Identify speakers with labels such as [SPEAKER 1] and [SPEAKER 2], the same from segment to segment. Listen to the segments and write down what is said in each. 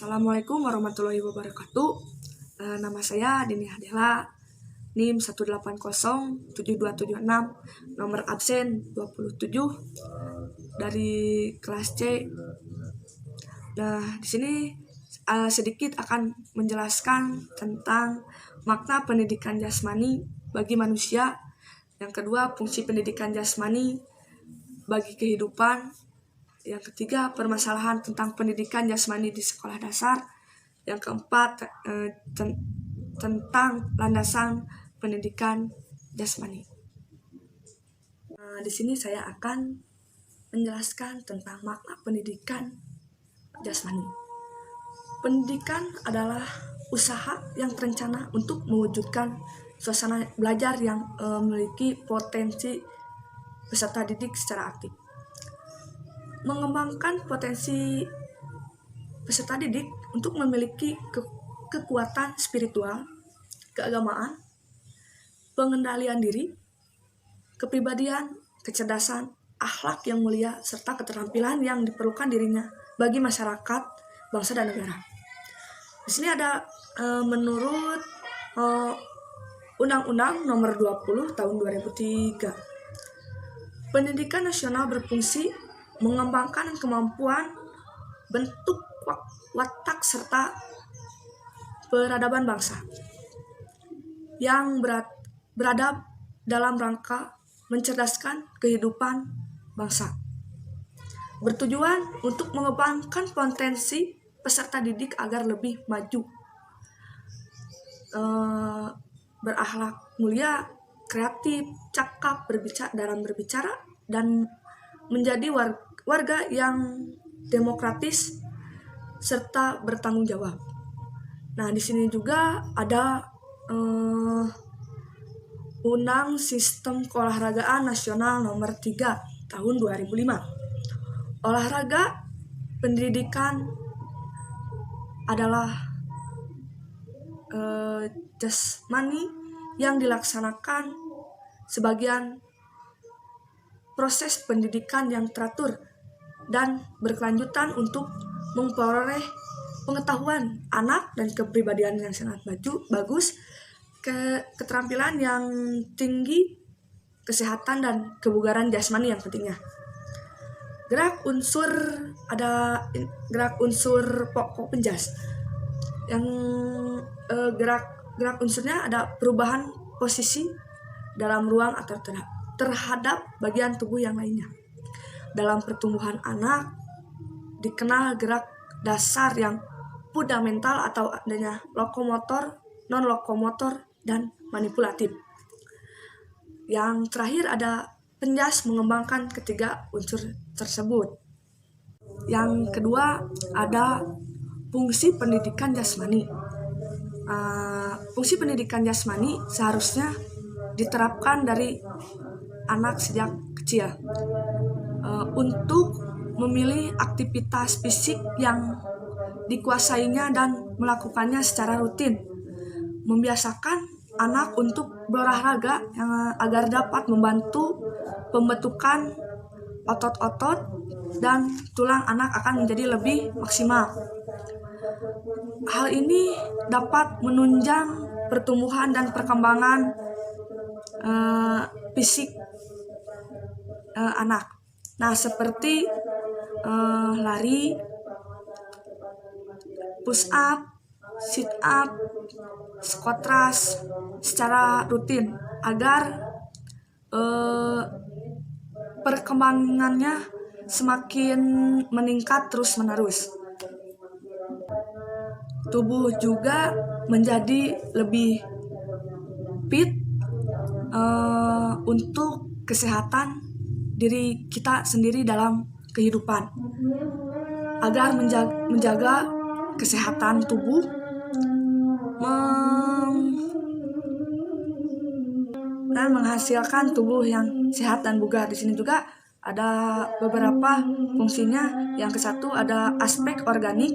[SPEAKER 1] Assalamualaikum warahmatullahi wabarakatuh. Nama saya Dini Hadela, NIM 1807276, nomor absen 27 dari kelas C. Nah, di sini sedikit akan menjelaskan tentang makna pendidikan jasmani bagi manusia. Yang kedua, fungsi pendidikan jasmani bagi kehidupan. Yang ketiga, permasalahan tentang pendidikan jasmani di sekolah dasar. Yang keempat, tentang landasan pendidikan jasmani. Di sini saya akan menjelaskan tentang makna pendidikan jasmani. Pendidikan adalah usaha yang terencana untuk mewujudkan suasana belajar yang memiliki potensi peserta didik secara aktif. Mengembangkan potensi peserta didik untuk memiliki kekuatan spiritual, keagamaan, pengendalian diri, kepribadian, kecerdasan, akhlak yang mulia, serta keterampilan yang diperlukan dirinya bagi masyarakat, bangsa, dan negara. Di sini ada menurut Undang-Undang Nomor 20 Tahun 2003, pendidikan nasional berfungsi mengembangkan kemampuan, bentuk watak, serta peradaban bangsa yang beradab dalam rangka mencerdaskan kehidupan bangsa. Bertujuan untuk mengembangkan potensi peserta didik agar lebih maju, berakhlak mulia, kreatif, cakap, berbicara, dan menjadi warga yang demokratis serta bertanggung jawab. Nah, di sini juga ada Undang Sistem Keolahragaan Nasional Nomor 3 Tahun 2005. Olahraga pendidikan adalah jasmani yang dilaksanakan sebagian proses pendidikan yang teratur dan berkelanjutan untuk memperoleh pengetahuan anak dan kepribadian yang sangat bagus, keterampilan yang tinggi, kesehatan dan kebugaran jasmani yang pentingnya. Gerak unsur pokok penjas. Yang gerak unsurnya ada perubahan posisi dalam ruang atau terhadap bagian tubuh yang lainnya. Dalam pertumbuhan anak dikenal gerak dasar yang fundamental atau adanya lokomotor, non-lokomotor, dan manipulatif. Yang terakhir ada penjas mengembangkan ketiga unsur tersebut. Yang kedua ada fungsi pendidikan jasmani. Fungsi pendidikan jasmani seharusnya diterapkan dari anak sejak kecil untuk memilih aktivitas fisik yang dikuasainya dan melakukannya secara rutin, membiasakan anak untuk berolahraga agar dapat membantu pembentukan otot-otot dan tulang anak akan menjadi lebih maksimal. Hal ini dapat menunjang pertumbuhan dan perkembangan fisik anak. Nah, seperti lari, push up, sit up, squat thrust secara rutin agar perkembangannya semakin meningkat terus-menerus. Tubuh juga menjadi lebih fit untuk kesehatan diri kita sendiri dalam kehidupan, agar menjaga kesehatan tubuh, dan menghasilkan tubuh yang sehat dan bugar. Di sini juga ada beberapa fungsinya. Yang ke-1 ada aspek organik,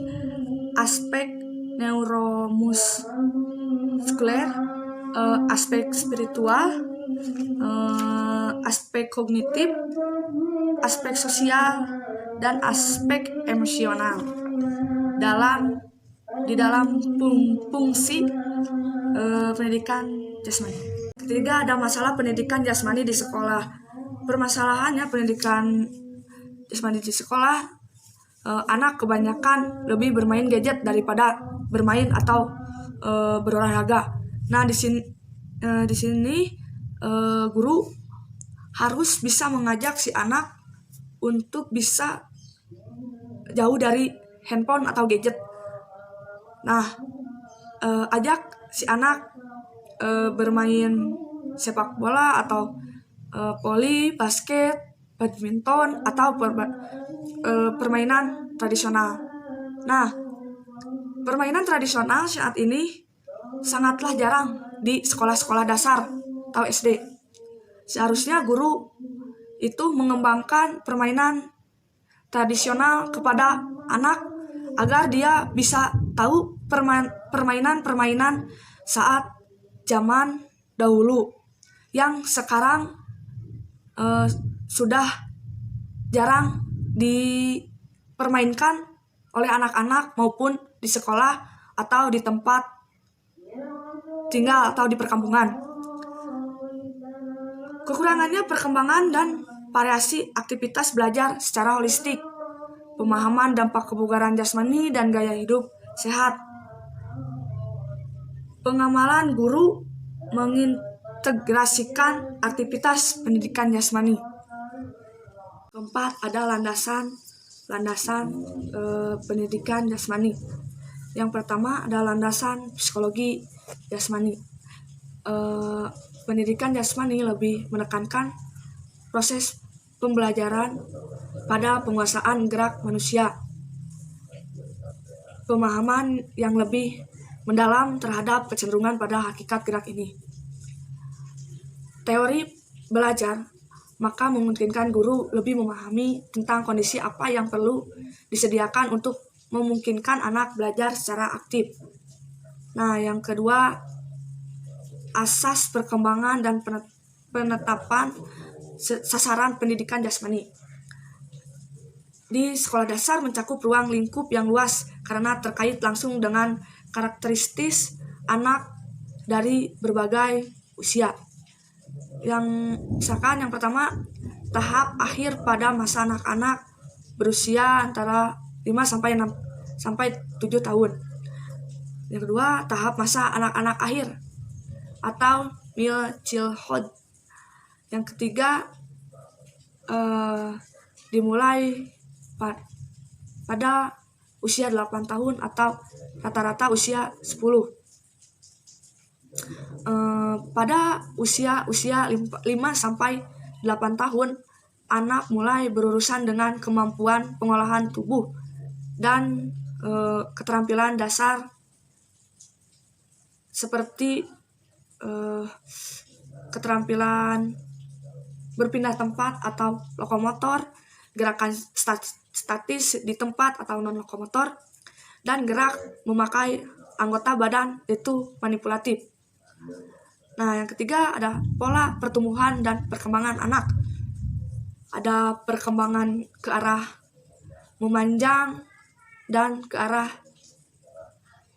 [SPEAKER 1] aspek neuromuskuler, aspek spiritual, aspek kognitif, aspek sosial, dan aspek emosional. Dalam di dalam fungsi pendidikan jasmani. Ketiga, ada masalah pendidikan jasmani di sekolah. Permasalahannya pendidikan jasmani di sekolah, anak kebanyakan lebih bermain gadget daripada bermain atau berolahraga. Nah, di sini guru harus bisa mengajak si anak untuk bisa jauh dari handphone atau gadget. Nah, ajak si anak bermain sepak bola atau voli, basket, badminton, atau permainan tradisional. Nah, permainan tradisional saat ini sangatlah jarang di sekolah-sekolah dasar atau SD. Seharusnya guru itu mengembangkan permainan tradisional kepada anak agar dia bisa tahu permainan-permainan saat zaman dahulu yang sekarang sudah jarang dipermainkan oleh anak-anak maupun di sekolah atau di tempat tinggal atau di perkampungan. Kekurangannya perkembangan dan variasi aktivitas belajar secara holistik, pemahaman dampak kebugaran jasmani dan gaya hidup sehat. Pengamalan guru mengintegrasikan aktivitas pendidikan jasmani. Keempat, ada landasan pendidikan jasmani. Yang pertama ada landasan psikologi jasmani. Pendidikan jasmani lebih menekankan proses pembelajaran pada penguasaan gerak manusia, pemahaman yang lebih mendalam terhadap kecenderungan pada hakikat gerak ini. Teori belajar maka memungkinkan guru lebih memahami tentang kondisi apa yang perlu disediakan untuk memungkinkan anak belajar secara aktif. Nah, yang kedua, asas perkembangan dan penetapan sasaran pendidikan jasmani. Di sekolah dasar mencakup ruang lingkup yang luas karena terkait langsung dengan karakteristik anak dari berbagai usia. Misalkan yang pertama, tahap akhir pada masa anak-anak berusia antara 5 sampai 7 tahun. Yang kedua, tahap masa anak-anak akhir atau middle childhood. Yang ketiga, dimulai pada usia 8 tahun atau rata-rata usia 10. Pada usia 5 sampai 8 tahun, anak mulai berurusan dengan kemampuan pengolahan tubuh dan keterampilan dasar seperti keterampilan berpindah tempat atau lokomotor, gerakan statis di tempat atau non-lokomotor, dan gerak memakai anggota badan itu manipulatif. Nah, yang ketiga ada pola pertumbuhan dan perkembangan anak. Ada perkembangan ke arah memanjang dan ke arah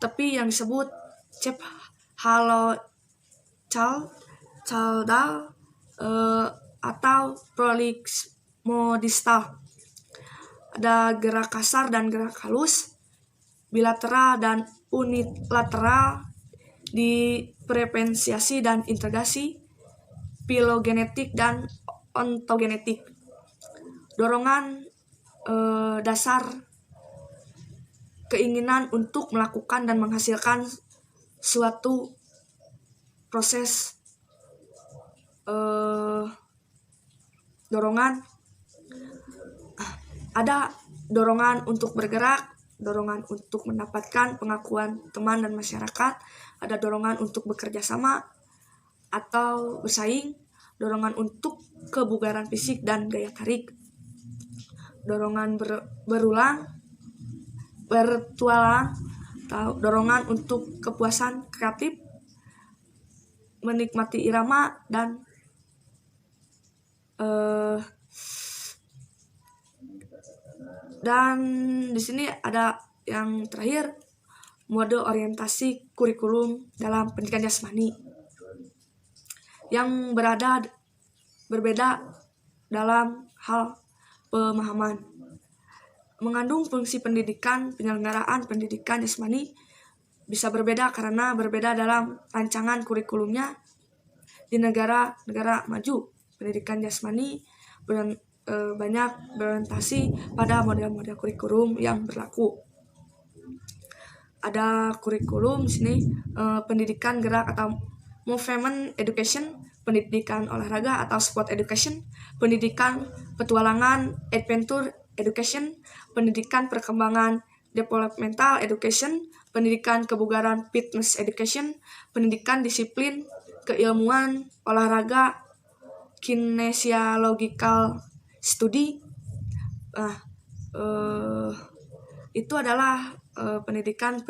[SPEAKER 1] tepi yang disebut cephalocaudal atau prolixmodistal. Ada gerak kasar dan gerak halus, bilateral dan unilateral, diferensiasi dan integrasi, filogenetik dan ontogenetik. Dorongan dasar keinginan untuk melakukan dan menghasilkan suatu proses dorongan. Ada dorongan untuk bergerak, dorongan untuk mendapatkan pengakuan teman dan masyarakat, ada dorongan untuk bekerja sama atau bersaing, dorongan untuk kebugaran fisik dan daya tarik, dorongan bertualang, atau dorongan untuk kepuasan kreatif, menikmati irama, dan di sini ada yang terakhir, mode orientasi kurikulum dalam pendidikan jasmani yang berbeda dalam hal pemahaman. Mengandung fungsi pendidikan, penyelenggaraan pendidikan jasmani bisa berbeda karena berbeda dalam rancangan kurikulumnya. Di negara-negara maju, pendidikan jasmani banyak berorientasi pada model-model kurikulum yang berlaku. Ada kurikulum di sini, pendidikan gerak atau movement education, pendidikan olahraga atau sport education, pendidikan petualangan adventure education, pendidikan perkembangan developmental education, pendidikan kebugaran fitness education, pendidikan disiplin keilmuan olahraga kinesiological study. Itu adalah pendidikan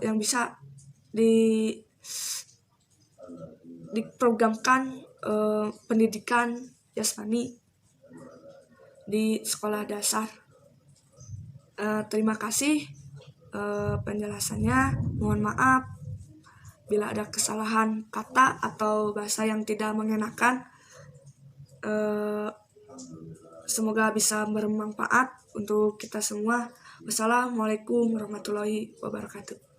[SPEAKER 1] yang bisa diprogramkan pendidikan jasmani di sekolah dasar. Terima kasih penjelasannya. Mohon maaf bila ada kesalahan kata atau bahasa yang tidak mengenakan. Semoga bisa bermanfaat untuk kita semua. Wassalamualaikum warahmatullahi wabarakatuh.